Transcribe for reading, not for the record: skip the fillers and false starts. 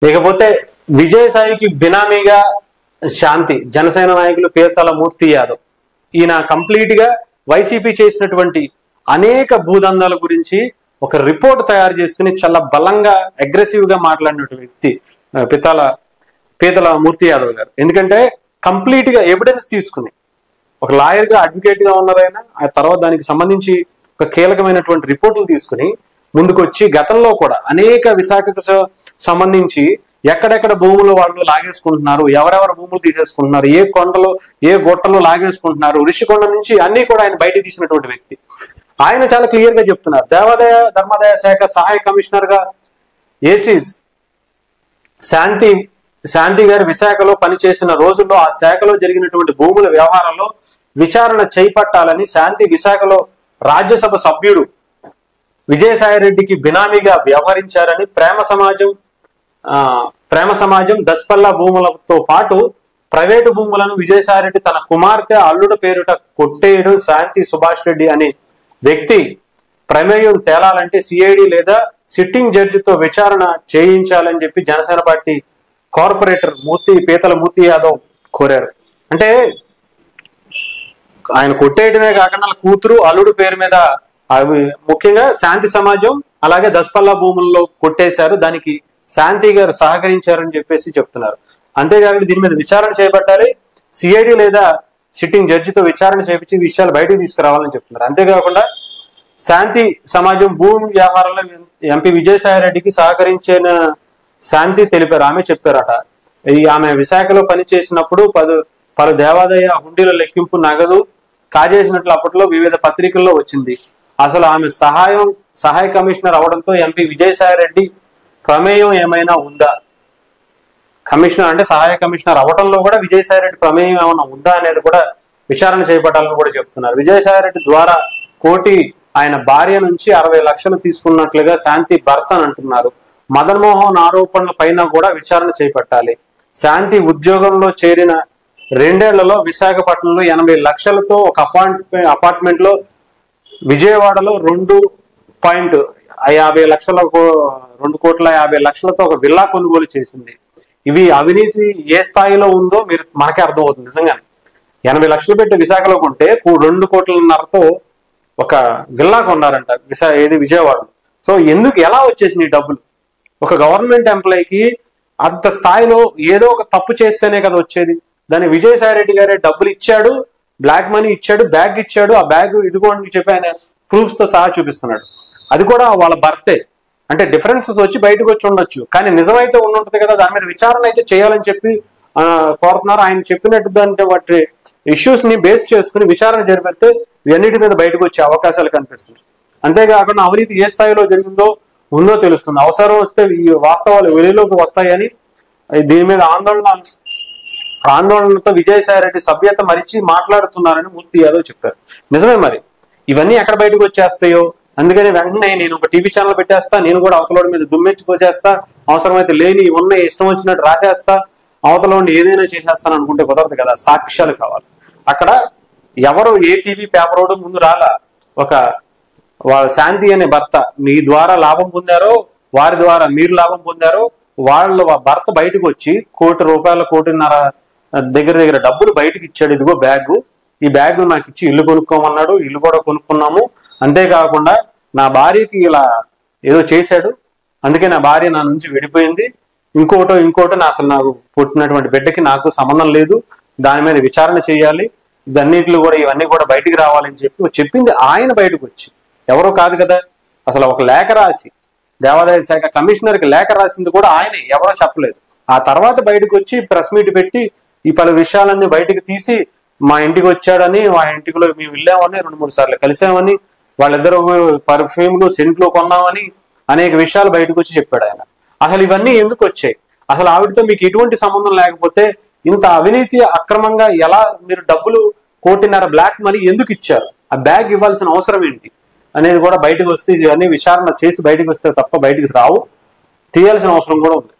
ఇకపోతే విజయసాయికి బినామీగా శాంతి, జనసేన నాయకులు పీతల మూర్తి యాదవ్. ఈయన కంప్లీట్ గా వైసీపీ చేసినటువంటి అనేక భూదందాల గురించి ఒక రిపోర్ట్ తయారు చేసుకుని చాలా బలంగా అగ్రెసివ్ గా మాట్లాడినటువంటి వ్యక్తి పీతల మూర్తి యాదవ్ గారు. ఎందుకంటే కంప్లీట్ గా ఎవిడెన్స్ తీసుకుని ఒక లాయర్ గా అడ్వకేట్ గా ఉన్నారైనా ఆ తర్వాత దానికి సంబంధించి ఒక కీలకమైనటువంటి రిపోర్టులు తీసుకుని ముందుకు వచ్చి గతంలో కూడా అనేక విశాఖకు సంబంధించి ఎక్కడెక్కడ భూములు వాళ్ళు లాగేసుకుంటున్నారు, ఎవరెవరు భూములు తీసేసుకుంటున్నారు, ఏ కొండలు ఏ గుట్టలు లాగేసుకుంటున్నారు, ఋషికొండ నుంచి అన్ని కూడా ఆయన బయట తీసినటువంటి వ్యక్తి. ఆయన చాలా క్లియర్ గా చెప్తున్నారు. దేవాదాయ ధర్మాదాయ శాఖ సహాయ కమిషనర్ గా ఏసీస్ శాంతి గారు విశాఖలో పనిచేసిన రోజుల్లో ఆ శాఖలో జరిగినటువంటి భూముల వ్యవహారంలో విచారణ చేపట్టాలని శాంతి విశాఖలో రాజ్యసభ సభ్యుడు విజయసాయిరెడ్డికి బినామీగా వ్యవహరించారని ప్రేమ సమాజం దస్పల్లా భూములతో పాటు ప్రైవేటు భూములను విజయసాయిరెడ్డి తన కుమార్తె అల్లుడు పేరుట కొట్టేయడం, శాంతి సుభాష్ రెడ్డి అనే వ్యక్తి ప్రమేయం తేలాలంటే సిఐడి లేదా సిట్టింగ్ జడ్జితో విచారణ చేయించాలని చెప్పి జనసేన పార్టీ కార్పొరేటర్ పీతల మూర్తి యాదవ్ కోరారు. అంటే ఆయన కొట్టేయడమే కాకుండా కూతురు అల్లుడు పేరు మీద అవి ముఖ్యంగా శాంతి సమాజం అలాగే దస్పల్లా భూముల్లో కొట్టేశారు, దానికి శాంతి గారు సహకరించారని చెప్పేసి చెప్తున్నారు. అంతేకాకుండా దీని మీద విచారణ చేపట్టాలి, సిఐడి లేదా సిట్టింగ్ జడ్జితో విచారణ చేపించి విషయాలు బయటకు తీసుకురావాలని చెప్తున్నారు. అంతేకాకుండా శాంతి సమాజం భూమి వ్యవహారంలో ఎంపీ విజయసాయిరెడ్డికి సహకరించిన శాంతి తెలిపారు. ఆమె చెప్పారట, ఆమె విశాఖలో పనిచేసినప్పుడు పలు దేవాదాయ హుండీల లెక్కింపు నగదు కాజేసినట్లు అప్పట్లో వివిధ పత్రికల్లో వచ్చింది. అసలు ఆమె సహాయ కమిషనర్ అవడంతో ఎంపీ విజయసాయిరెడ్డి ప్రమేయం ఏమైనా ఉందా, కమిషనర్ అంటే సహాయ కమిషనర్ అవడంలో కూడా విజయసాయిరెడ్డి ప్రమేయం ఏమైనా ఉందా అనేది కూడా విచారణ చేపట్టాలని కూడా చెప్తున్నారు. విజయసాయిరెడ్డి ద్వారా కోటి ఆయన భార్య నుంచి 60 లక్షలు తీసుకున్నట్లుగా శాంతి భర్త అని అంటున్నారు. మదన్ మోహన్ ఆరోపణల పైన కూడా విచారణ చేపట్టాలి. శాంతి ఉద్యోగంలో చేరిన 2 ఏళ్లలో విశాఖపట్నంలో 80 లక్షలతో ఒక అపార్ట్మెంట్ లో, విజయవాడలో 2,50,00,000 ఒక విల్లా కొనుగోలు చేసింది. ఇవి అవినీతి ఏ స్థాయిలో ఉందో మనకే అర్థమవుతుంది. నిజంగానే 80 లక్షలు పెట్టి విశాఖలో కొంటే 2,5 కోట్లతో ఒక విల్లా కొన్నారంట విజయవాడలో. సో ఎలా వచ్చేసింది ఈ డబ్బులు? ఒక గవర్నమెంట్ ఎంప్లాయీకి అంత స్థాయిలో ఏదో ఒక తప్పు చేస్తేనే కదా వచ్చేది. దాన్ని విజయసాయిరెడ్డి గారే డబ్బులు ఇచ్చాడు, బ్లాక్ మనీ ఇచ్చాడు, బ్యాగ్ ఇచ్చాడు, ఆ బ్యాగ్ ఇదిగోండి చెప్పి ఆయన ప్రూఫ్స్ తో సహా చూపిస్తున్నాడు. అది కూడా వాళ్ళ భర్తే. అంటే డిఫరెన్సెస్ వచ్చి బయటకు వచ్చి ఉండొచ్చు, కానీ నిజమైతే ఉండుంటది కదా, దాని మీద విచారణ అయితే చేయాలని చెప్పి కోరుతున్నారు. ఆయన చెప్పినట్టు దాంట్లో వాటి ఇష్యూస్ ని బేస్ చేసుకుని విచారణ జరిపితే ఇవన్నిటి మీద బయటకు వచ్చే అవకాశాలు కనిపిస్తున్నాయి. అంతేకాకుండా అవినీతి ఏ స్థాయిలో జరిగిందో ఉందో తెలుస్తుంది. అవసరం వస్తే ఈ వాస్తవాలు వెలుగులోకి వస్తాయని దీని మీద ఆందోళనతో విజయసాయిరెడ్డి సభ్యత మరిచి మాట్లాడుతున్నారని మూర్తి యాదవ్ చెప్పారు. నిజమే, మరి ఇవన్నీ ఎక్కడ బయటకు వచ్చేస్తాయో, అందుకని వెంటనే నేను ఒక టీవీ ఛానల్ పెట్టేస్తా, నేను కూడా అవతలోడి మీద దుమ్మెచ్చిపోచేస్తా, అవసరమైతే లేని ఉన్న ఇష్టం వచ్చినట్టు రాసేస్తా, అవతలోండి ఏదైనా చేసేస్తాను అనుకుంటే కుదరదు కదా. సాక్ష్యాలు కావాలి. అక్కడ ఎవరు ఏ టీవీ పేపర్ ముందు రాలా, వాళ్ళ శాంతి అనే భర్త మీ ద్వారా లాభం పొందారో, వారి ద్వారా మీరు లాభం పొందారో, వాళ్ళ భర్త బయటకు వచ్చి ₹1,00,00,000 1,50,00,000 దగ్గర డబ్బులు బయటకు ఇచ్చాడు. ఇదిగో బ్యాగు, ఈ బ్యాగ్ నాకు ఇచ్చి ఇల్లు కొనుక్కోమన్నాడు, ఇల్లు కూడా కొనుక్కున్నాము, అంతేకాకుండా నా భార్యకి ఇలా ఏదో చేశాడు, అందుకే నా భార్య నా నుంచి విడిపోయింది, ఇంకోటో అసలు నాకు పుట్టినటువంటి బిడ్డకి నాకు సంబంధం లేదు, దాని మీద విచారణ చేయాలి, ఇవన్నీ కూడా బయటికి రావాలని చెప్పింది ఆయన బయటకు వచ్చి. ఎవరో కాదు కదా, అసలు ఒక లేఖ రాసి దేవాదాయ శాఖ కమిషనర్ కి లేఖ రాసింది కూడా ఆయనే, ఎవరో చెప్పలేదు. ఆ తర్వాత బయటకు వచ్చి ప్రెస్ మీట్ పెట్టి ఈ పలు విషయాలన్నీ బయటకు తీసి మా ఇంటికి వచ్చాడని, మా ఇంటిలో మేము వెళ్ళామని, 2-3 సార్లు కలిసామని, వాళ్ళిద్దరు పర్ఫ్యూమ్లు సెంట్లు కొన్నామని అనేక విషయాలు బయటకు వచ్చి చెప్పాడు ఆయన. అసలు ఇవన్నీ ఎందుకు వచ్చాయి? అసలు ఆవిడతో మీకు ఎటువంటి సంబంధం లేకపోతే ఇంత అవినీతి అక్రమంగా ఎలా మీరు డబ్బులు 1,50,00,000 బ్లాక్ మనీ ఎందుకు ఇచ్చారు, ఆ బ్యాగ్ ఇవ్వాల్సిన అవసరం ఏంటి అనేది కూడా బయటకు వస్తే, ఇవన్నీ విచారణ చేసి బయటకు వస్తే తప్ప బయటకు రావు, తీయాల్సిన అవసరం కూడా ఉంది.